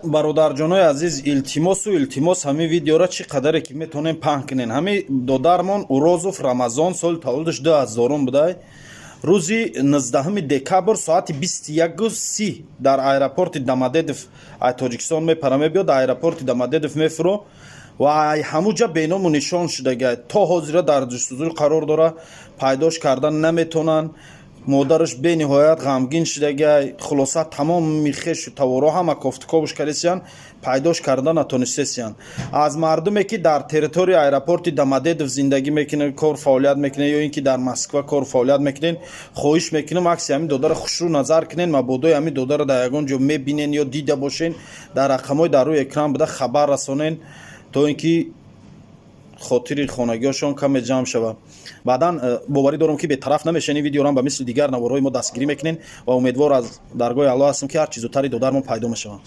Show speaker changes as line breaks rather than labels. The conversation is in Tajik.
бародарҷонои азиз, илтимосу илтимос ҳамин видеоро чӣ қадаре ки метавонем паҳн кунем. Ҳамин додармон Урозов Рамазон соли таваллудаш 2000 будай. рӯзи 19 декабр соати 21:30 дар аэропорти Домодедов ай Тоҷикистон мепара мебиёд, аэропорти Домодедов мефуро ва ҳамуҷа беному нишон шудагай. То ҳозира дар ҷустуҷӯ қарор дора, пайдош кардан наметавонанд. модараш бениҳоят ғамгин шудагай. хулоса тамоми хешу таворо ҳама кофтуковуш карисиян, пайдош кардан натонистесиян. аз мардуме ки дар территорияи аэропорти Домодедов зиндагӣ мекунед, кор фаъолият мекунед ё ин ки дар Москва кор фаъолият мекунед, хоҳиш мекунам акси ҳамин додара хушрӯ назар кунед, мабодои ҳамин додара дар ягон ҷо мебинен ё дида бошен, дар рақамҳои дар рӯи экран буда хабар расонен, то ин ки хотири хонагиҳошон каме ҷамъ шавад. баъдан боварӣ дорам ки бетараф намешавен. ин видеоро ба мисли дигар навораҳои мо дастгирӣ мекунем ва умедвор аз даргоҳи Аллоҳ ҳастам ки ҳар чӣ зудтар додармон пайдо мешаванд.